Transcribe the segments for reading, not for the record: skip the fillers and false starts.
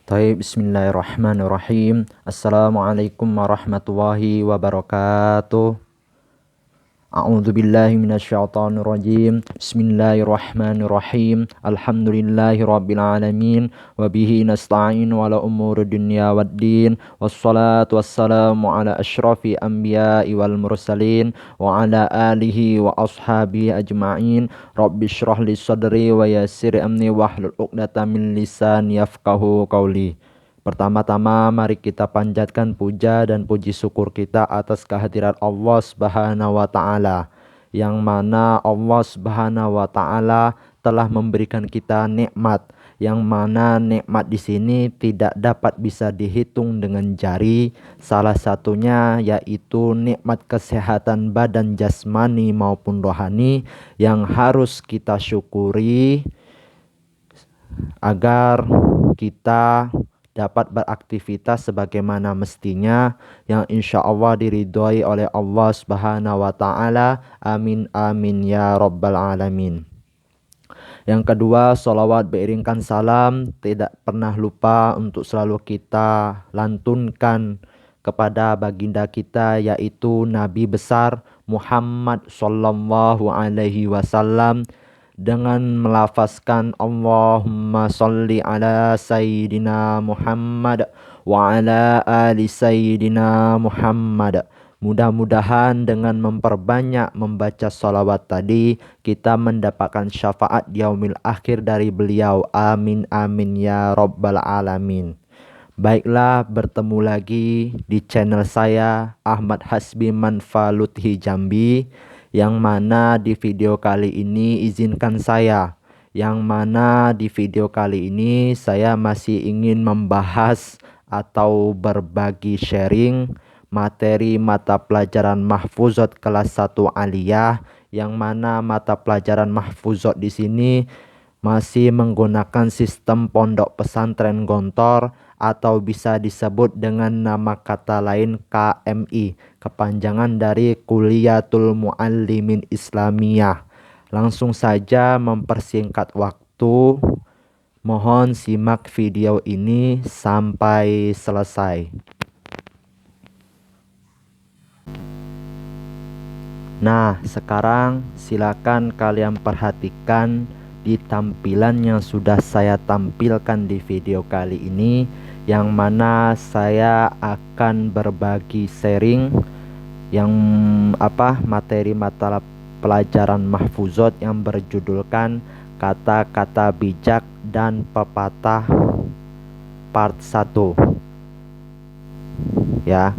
Bismillahirrahmanirrahim. Assalamualaikum warahmatullahi wabarakatuh. A'udzu billahi minasyaitonir rajim. Bismillahirrahmanirrahim. Alhamdulillahirabbil alamin wa bihi nasta'in ala umuri dunya waddin. Wassalatu wassalamu ala asyrafil anbiya'i wal mursalin wa ala alihi wa ashabihi ajma'in. Rabbi shrah li sadri wa yassir amri wahlul 'uqdatam min lisani yafqahu qawli. Pertama-tama mari kita panjatkan puja dan puji syukur kita atas kehadiran Allah Subhanahu wa taala, yang mana Allah Subhanahu wa taala telah memberikan kita nikmat, yang mana nikmat di sini tidak dapat bisa dihitung dengan jari. Salah satunya yaitu nikmat kesehatan badan jasmani maupun rohani yang harus kita syukuri agar kita dapat beraktivitas sebagaimana mestinya, yang insya Allah diridhoi oleh Allah Subhanahu wa taala. Amin amin ya rabbal alamin. Yang kedua, sholawat beriringkan salam tidak pernah lupa untuk selalu kita lantunkan kepada baginda kita, yaitu Nabi besar Muhammad Sallallahu Alaihi Wasallam, dengan melafazkan Allahumma sholli ala Sayyidina Muhammad wa ala ali Sayyidina Muhammad. Mudah-mudahan dengan memperbanyak membaca sholawat tadi, kita mendapatkan syafaat yaumil akhir dari beliau. Amin amin ya rabbal alamin. Baiklah, bertemu lagi di channel saya Ahmad Hasbi Manfa Luthi Jambi, yang mana di video kali ini saya masih ingin membahas atau berbagi sharing materi mata pelajaran mahfuzat kelas 1 aliyah, yang mana mata pelajaran mahfuzat di sini masih menggunakan sistem pondok pesantren Gontor, atau bisa disebut dengan nama kata lain KMI, kepanjangan dari Kuliyatul Muallimin Islamiyah. Langsung saja mempersingkat waktu, mohon simak video ini sampai selesai. Nah, sekarang silakan kalian perhatikan di tampilan yang sudah saya tampilkan di video kali ini, yang mana saya akan berbagi sharing yang materi mata pelajaran mahfuzat yang berjudulkan kata-kata bijak dan pepatah part 1. Ya,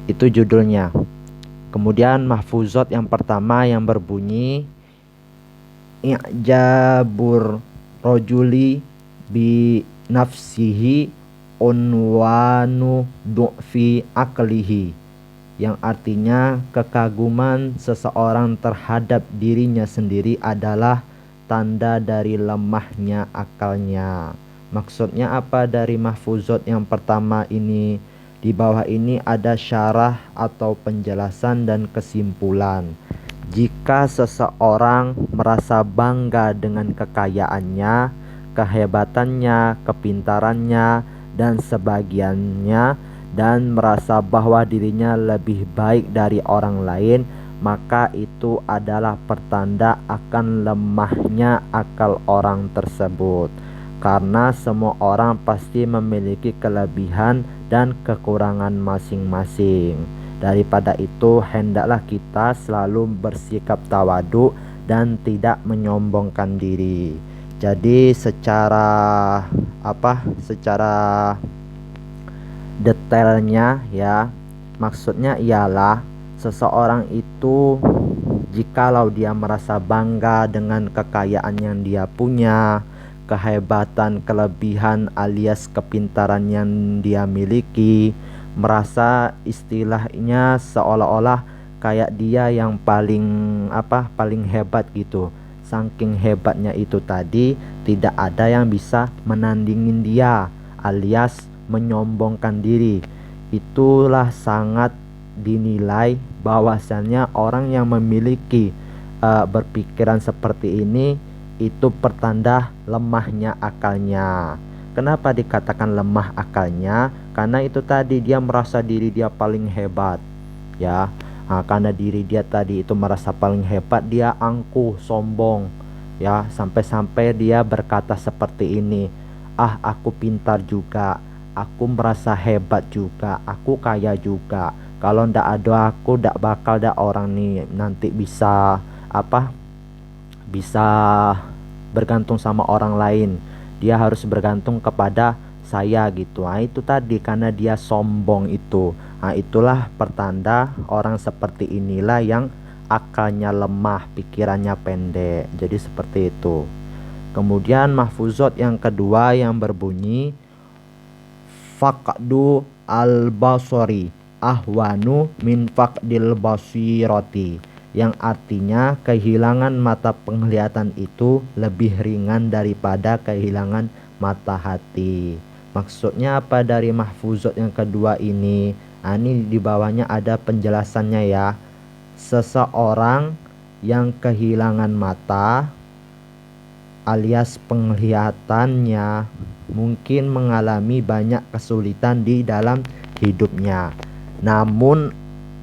itu judulnya. Kemudian mahfuzat yang pertama yang berbunyi i'jabur rojuli bi nafsihi unwanu du'fi aklihi, yang artinya kekaguman seseorang terhadap dirinya sendiri adalah tanda dari lemahnya akalnya. Maksudnya apa dari mahfuzat yang pertama ini? Di bawah ini ada syarah atau penjelasan dan kesimpulan. Jika seseorang merasa bangga dengan kekayaannya, kehebatannya, kepintarannya, dan sebagiannya, dan merasa bahwa dirinya lebih baik dari orang lain, maka itu adalah pertanda akan lemahnya akal orang tersebut. Karena semua orang pasti memiliki kelebihan dan kekurangan masing-masing. Daripada itu, hendaklah kita selalu bersikap tawadu dan tidak menyombongkan diri. Jadi secara detailnya ya, maksudnya ialah seseorang itu jikalau dia merasa bangga dengan kekayaan yang dia punya, kehebatan, kelebihan alias kepintaran yang dia miliki, merasa istilahnya seolah-olah kayak dia yang paling hebat gitu. Saking hebatnya itu tadi, tidak ada yang bisa menandingin dia alias menyombongkan diri. Itulah sangat dinilai bahwasannya orang yang memiliki berpikiran seperti ini itu pertanda lemahnya akalnya. Kenapa dikatakan lemah akalnya? Karena itu tadi dia merasa diri dia paling hebat, ya. Nah, karena diri dia tadi itu merasa paling hebat, dia angkuh, sombong, ya. Sampai-sampai dia berkata seperti ini, ah aku pintar juga, aku merasa hebat juga, aku kaya juga. Kalau ndak ada aku, ndak bakal ada orang nih nanti bisa apa? Bisa bergantung sama orang lain. Dia harus bergantung kepada saya gitu. Nah, itu tadi karena dia sombong itu. Nah, itulah pertanda orang seperti inilah yang akalnya lemah, pikirannya pendek. Jadi seperti itu. Kemudian mahfuzot yang kedua yang berbunyi faqdu al-basori ahwanu min faqdil basiroti, yang artinya kehilangan mata penglihatan itu lebih ringan daripada kehilangan mata hati. Maksudnya apa dari mahfuzot yang kedua ini? Nah, ini di bawahnya ada penjelasannya ya. Seseorang yang kehilangan mata alias penglihatannya mungkin mengalami banyak kesulitan di dalam hidupnya. Namun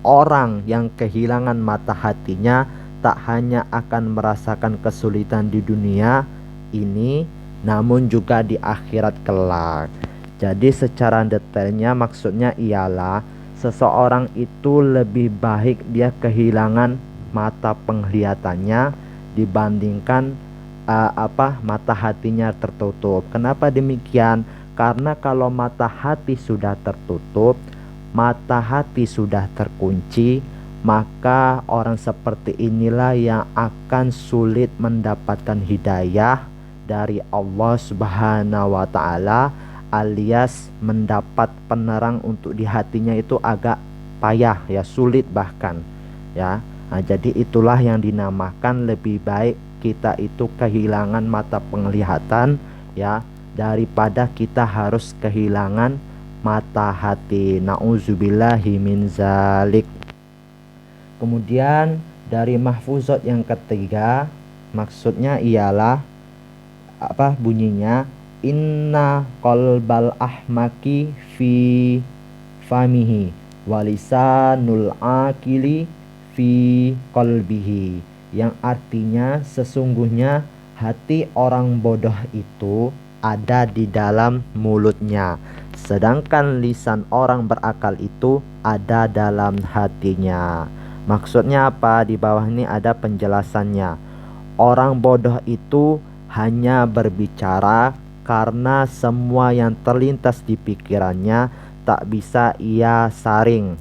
orang yang kehilangan mata hatinya tak hanya akan merasakan kesulitan di dunia ini, namun juga di akhirat kelak. Jadi secara detailnya maksudnya ialah seseorang itu lebih baik dia kehilangan mata penglihatannya dibandingkan mata hatinya tertutup. Kenapa demikian? Karena kalau mata hati sudah tertutup, mata hati sudah terkunci, maka orang seperti inilah yang akan sulit mendapatkan hidayah dari Allah Subhanahu wa taala, alias mendapat penerang untuk di hatinya itu agak payah ya, sulit bahkan ya. Nah, jadi itulah yang dinamakan lebih baik kita itu kehilangan mata penglihatan ya, daripada kita harus kehilangan mata hati. Nauzubillahi min zalik. Kemudian dari mahfuzat yang ketiga, maksudnya ialah bunyinya inna qalbal ahmaki fi famihi walisanul akili fi qalbihi, yang artinya sesungguhnya hati orang bodoh itu ada di dalam mulutnya, sedangkan lisan orang berakal itu ada dalam hatinya. Maksudnya apa? Di bawah ini ada penjelasannya. Orang bodoh itu hanya berbicara karena semua yang terlintas di pikirannya tak bisa ia saring.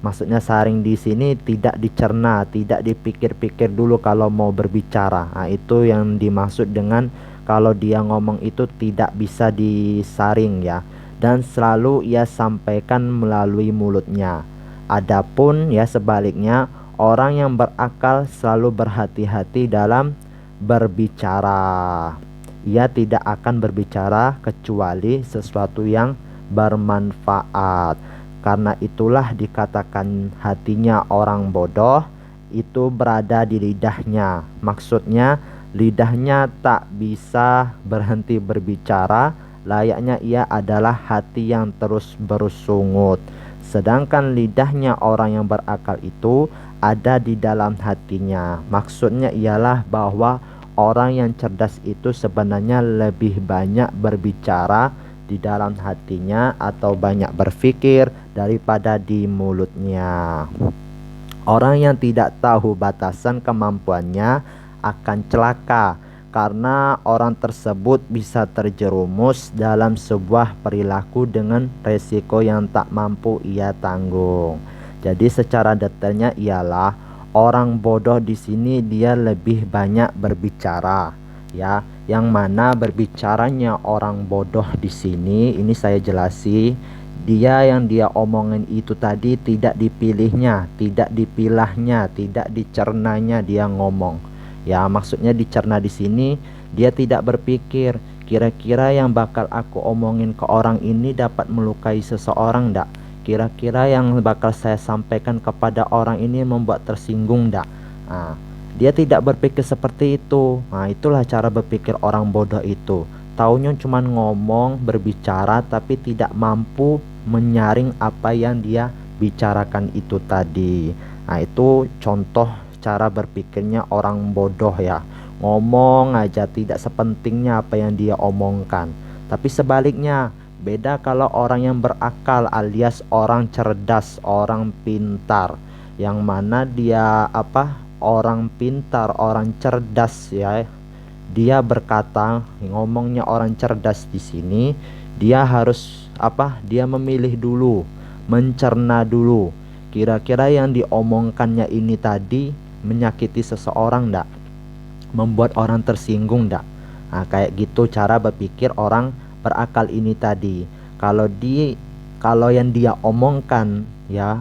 Maksudnya saring di sini tidak dicerna, tidak dipikir-pikir dulu kalau mau berbicara. Nah, itu yang dimaksud dengan kalau dia ngomong itu tidak bisa disaring ya. Dan selalu ia sampaikan melalui mulutnya. Adapun ya sebaliknya, orang yang berakal selalu berhati-hati dalam berbicara. Ia tidak akan berbicara kecuali sesuatu yang bermanfaat. Karena itulah dikatakan hatinya orang bodoh itu berada di lidahnya. Maksudnya lidahnya tak bisa berhenti berbicara, layaknya ia adalah hati yang terus bersungut. Sedangkan lidahnya orang yang berakal itu ada di dalam hatinya. Maksudnya ialah bahwa orang yang cerdas itu sebenarnya lebih banyak berbicara di dalam hatinya atau banyak berpikir daripada di mulutnya. Orang yang tidak tahu batasan kemampuannya akan celaka, karena orang tersebut bisa terjerumus dalam sebuah perilaku dengan resiko yang tak mampu ia tanggung. Jadi secara detailnya ialah orang bodoh di sini dia lebih banyak berbicara ya. Yang mana berbicaranya orang bodoh di sini ini saya jelasi, dia yang dia omongin itu tadi tidak dipilihnya, tidak dipilahnya, tidak dicernanya dia ngomong. Ya, maksudnya dicerna di sini dia tidak berpikir kira-kira yang bakal aku omongin ke orang ini dapat melukai seseorang enggak? Kira-kira yang bakal saya sampaikan kepada orang ini membuat tersinggung enggak? Nah, dia tidak berpikir seperti itu. Nah, itulah cara berpikir orang bodoh itu. taunya cuman ngomong, berbicara, tapi tidak mampu menyaring apa yang dia bicarakan itu tadi. Nah, itu contoh cara berpikirnya orang bodoh ya. Ngomong aja tidak sepentingnya apa yang dia omongkan. Tapi sebaliknya, beda kalau orang yang berakal alias orang cerdas, orang pintar. Yang mana dia orang pintar, orang cerdas ya. Dia berkata, ngomongnya orang cerdas di sini, dia harus dia memilih dulu, mencerna dulu. Kira-kira yang diomongkannya ini tadi menyakiti seseorang enggak? Membuat orang tersinggung enggak? Nah, kayak gitu cara berpikir orang berakal ini tadi. Kalau yang dia omongkan ya,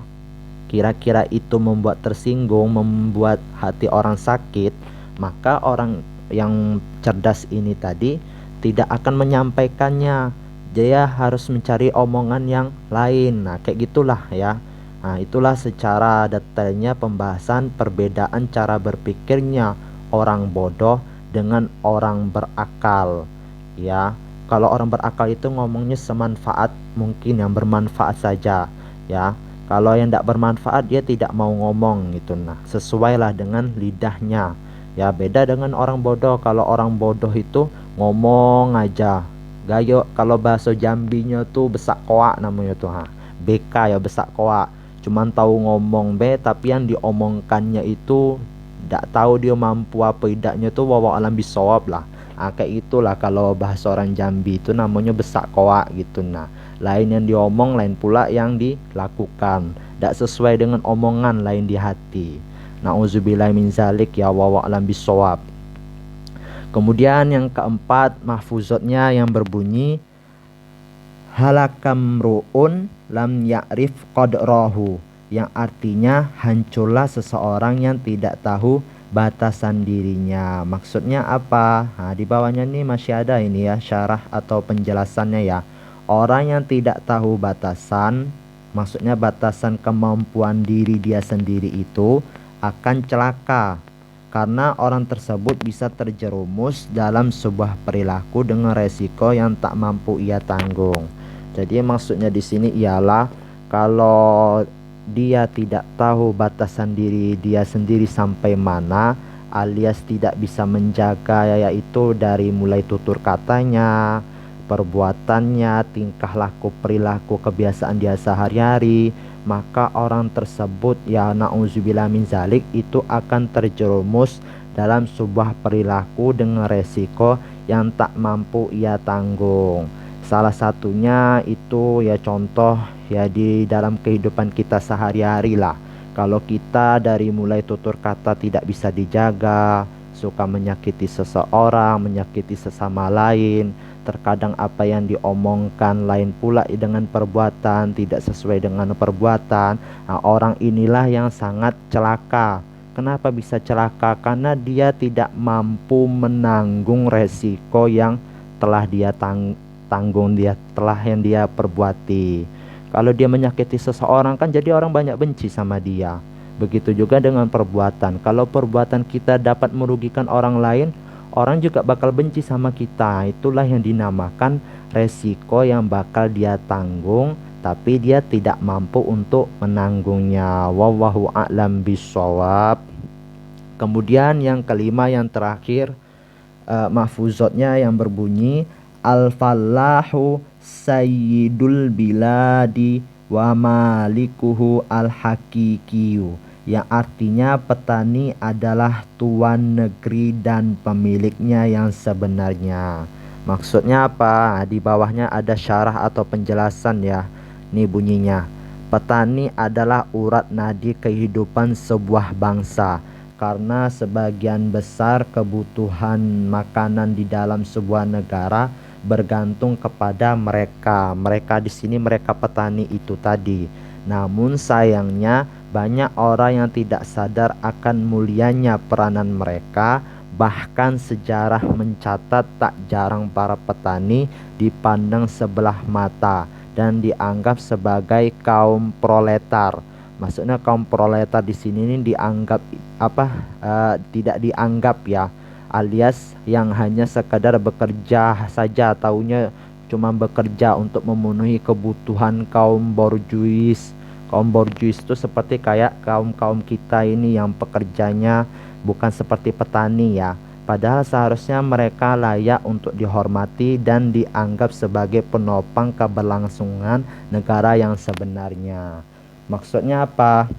kira-kira itu membuat tersinggung, membuat hati orang sakit, maka orang yang cerdas ini tadi tidak akan menyampaikannya. Dia harus mencari omongan yang lain. Nah, kayak gitulah ya. Nah, itulah secara detailnya pembahasan perbedaan cara berpikirnya orang bodoh dengan orang berakal. Ya, kalau orang berakal itu ngomongnya semanfaat mungkin, yang bermanfaat saja. Ya, kalau yang tidak bermanfaat dia tidak mau ngomong gitu. Nah, sesuailah dengan lidahnya. Ya, beda dengan orang bodoh. Kalau orang bodoh itu ngomong aja. Gayo, kalau bahasa Jambinya tuh besak koak namanya tuh. BK ya, besak koak. Cuman tahu ngomong tapi yang diomongkannya itu tidak tahu dia mampu apa tidaknya tuh walau alam bisawab lah. Kayak itulah kalau bahasa orang Jambi itu namanya besak koak gitu. Nah, lain yang diomong, lain pula yang dilakukan. Tidak sesuai dengan omongan, lain di hati. Nauzubillah min zalik ya walau alam bisawab. Kemudian yang keempat, mahfuzatnya yang berbunyi halakam ru'un lam ya'rif qadrahu, yang artinya hancurlah seseorang yang tidak tahu batasan dirinya. Maksudnya apa? Di bawahnya nih masih ada ini ya syarah atau penjelasannya ya. Orang yang tidak tahu batasan, maksudnya batasan kemampuan diri dia sendiri itu akan celaka, karena orang tersebut bisa terjerumus dalam sebuah perilaku dengan resiko yang tak mampu ia tanggung. Jadi maksudnya di sini ialah kalau dia tidak tahu batasan diri dia sendiri sampai mana, alias tidak bisa menjaga, yaitu dari mulai tutur katanya, perbuatannya, tingkah laku, perilaku, kebiasaan dia sehari-hari, maka orang tersebut ya na'udzubillah min zalik itu akan terjerumus dalam sebuah perilaku dengan resiko yang tak mampu ia tanggung. Salah satunya itu ya contoh ya di dalam kehidupan kita sehari-hari lah. Kalau kita dari mulai tutur kata tidak bisa dijaga, suka menyakiti seseorang, menyakiti sesama lain, terkadang apa yang diomongkan lain pula dengan perbuatan, tidak sesuai dengan perbuatan. Nah, orang inilah yang sangat celaka. Kenapa bisa celaka? Karena dia tidak mampu menanggung resiko yang telah dia tanggung, yang dia perbuati. Kalau dia menyakiti seseorang kan jadi orang banyak benci sama dia. Begitu juga dengan perbuatan. Kalau perbuatan kita dapat merugikan orang lain, orang juga bakal benci sama kita. Itulah yang dinamakan resiko yang bakal dia tanggung, tapi dia tidak mampu untuk menanggungnya. Wallahu a'lam bishawab. Kemudian yang kelima, yang terakhir, mahfuzatnya yang berbunyi al-fallahu sayyidul biladi wa malikuhu al-hakikiyu, yang artinya petani adalah tuan negeri dan pemiliknya yang sebenarnya. Maksudnya apa? Di bawahnya ada syarah atau penjelasan ya. Nih bunyinya, petani adalah urat nadi kehidupan sebuah bangsa, karena sebagian besar kebutuhan makanan di dalam sebuah negara bergantung kepada mereka. Mereka di sini mereka petani itu tadi. Namun sayangnya banyak orang yang tidak sadar akan mulianya peranan mereka. Bahkan sejarah mencatat tak jarang para petani dipandang sebelah mata dan dianggap sebagai kaum proletar. Maksudnya kaum proletar di sini ini dianggap tidak dianggap ya, alias yang hanya sekadar bekerja saja, taunya cuma bekerja untuk memenuhi kebutuhan kaum borjuis. Kaum borjuis itu seperti kayak kaum-kaum kita ini yang pekerjanya bukan seperti petani ya. Padahal seharusnya mereka layak untuk dihormati dan dianggap sebagai penopang keberlangsungan negara yang sebenarnya. Maksudnya apa?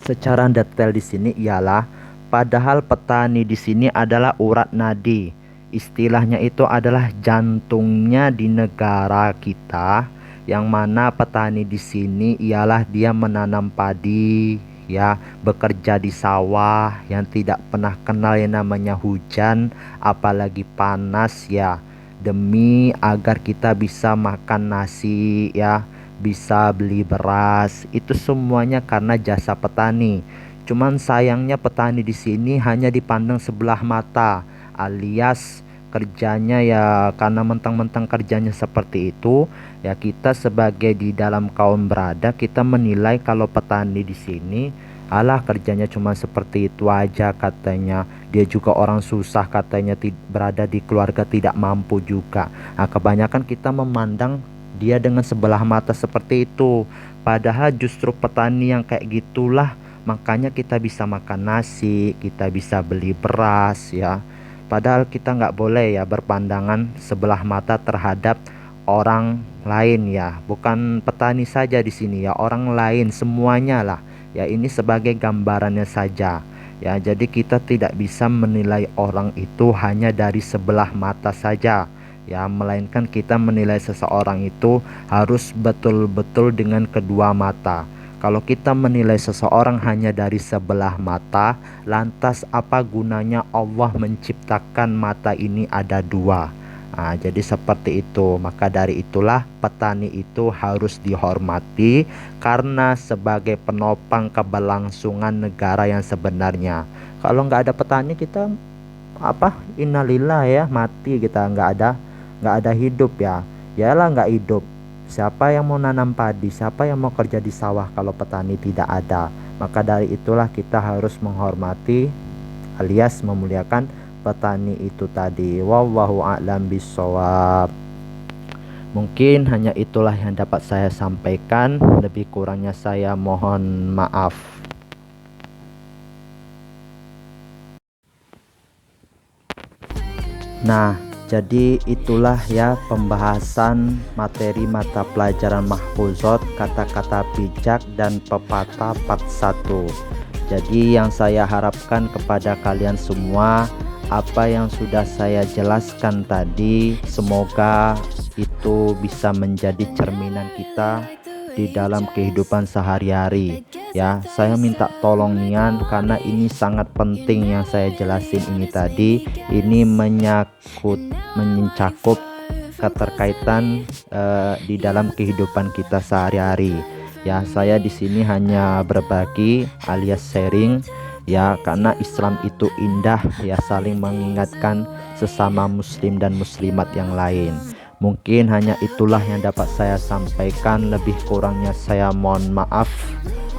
Secara detail di sini ialah padahal petani di sini adalah urat nadi. Istilahnya itu adalah jantungnya di negara kita, yang mana petani di sini ialah dia menanam padi, ya, bekerja di sawah yang tidak pernah kenal yang namanya hujan, apalagi panas ya, demi agar kita bisa makan nasi ya, bisa beli beras. Itu semuanya karena jasa petani. Cuman sayangnya petani di sini hanya dipandang sebelah mata, alias kerjanya ya karena mentang-mentang kerjanya seperti itu, ya kita sebagai di dalam kaum berada kita menilai kalau petani di sini alah kerjanya cuma seperti itu aja katanya. Dia juga orang susah katanya, berada di keluarga tidak mampu juga. Nah, kebanyakan kita memandang dia dengan sebelah mata seperti itu. Padahal justru petani yang kayak gitulah makanya kita bisa makan nasi, kita bisa beli beras ya. Padahal kita nggak boleh ya berpandangan sebelah mata terhadap orang lain ya. Bukan petani saja di sini ya, orang lain semuanya lah. Ya ini sebagai gambarannya saja. Ya jadi kita tidak bisa menilai orang itu hanya dari sebelah mata saja. Ya melainkan kita menilai seseorang itu harus betul-betul dengan kedua mata. Kalau kita menilai seseorang hanya dari sebelah mata, lantas apa gunanya Allah menciptakan mata ini ada dua? Nah, jadi seperti itu. Maka dari itulah petani itu harus dihormati karena sebagai penopang keberlangsungan negara yang sebenarnya. Kalau nggak ada petani kita apa? Innalillah ya, mati kita, nggak ada hidup ya. Yalah nggak hidup. Siapa yang mau nanam padi, siapa yang mau kerja di sawah kalau petani tidak ada? Maka dari itulah kita harus menghormati alias memuliakan petani itu tadi. Wallahu a'lam bishawab. Mungkin hanya itulah yang dapat saya sampaikan. Lebih kurangnya saya mohon maaf. Nah, jadi itulah ya pembahasan materi mata pelajaran mahfuzot, kata-kata bijak dan pepatah part 1. Jadi yang saya harapkan kepada kalian semua, apa yang sudah saya jelaskan tadi semoga itu bisa menjadi cerminan kita di dalam kehidupan sehari-hari. Ya, saya minta tolong nian karena ini sangat penting yang saya jelasin ini tadi. Ini mencakup keterkaitan di dalam kehidupan kita sehari-hari. Ya, saya di sini hanya berbagi alias sharing ya, karena Islam itu indah ya, saling mengingatkan sesama muslim dan muslimat yang lain. Mungkin hanya itulah yang dapat saya sampaikan. Lebih kurangnya saya mohon maaf.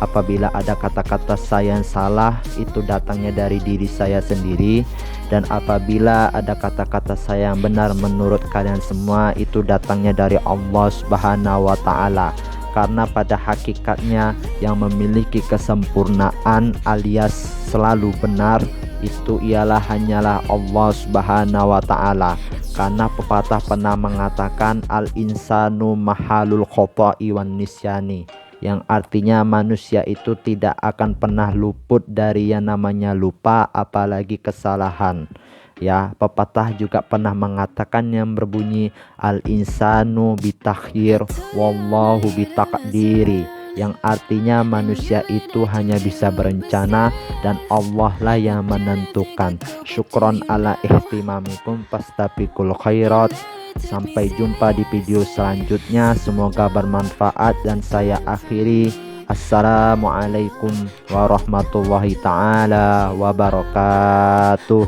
Apabila ada kata-kata saya yang salah, itu datangnya dari diri saya sendiri. Dan apabila ada kata-kata saya yang benar menurut kalian semua, itu datangnya dari Allah Subhanahu wa Ta'ala. Karena pada hakikatnya yang memiliki kesempurnaan alias selalu benar itu ialah hanyalah Allah Subhanahu wa Ta'ala. Karena pepatah pernah mengatakan al-insanu mahalul khoto'i wan nisyani, yang artinya manusia itu tidak akan pernah luput dari yang namanya lupa, apalagi kesalahan. Ya, pepatah juga pernah mengatakan yang berbunyi al-insanu bitakhir wallahu bitakdiri, yang artinya manusia itu hanya bisa berencana dan Allah lah yang menentukan. Syukron ala ihtimamikum, fastabiqul khairat. Sampai jumpa di video selanjutnya, semoga bermanfaat dan saya akhiri. Assalamualaikum warahmatullahi taala wabarakatuh.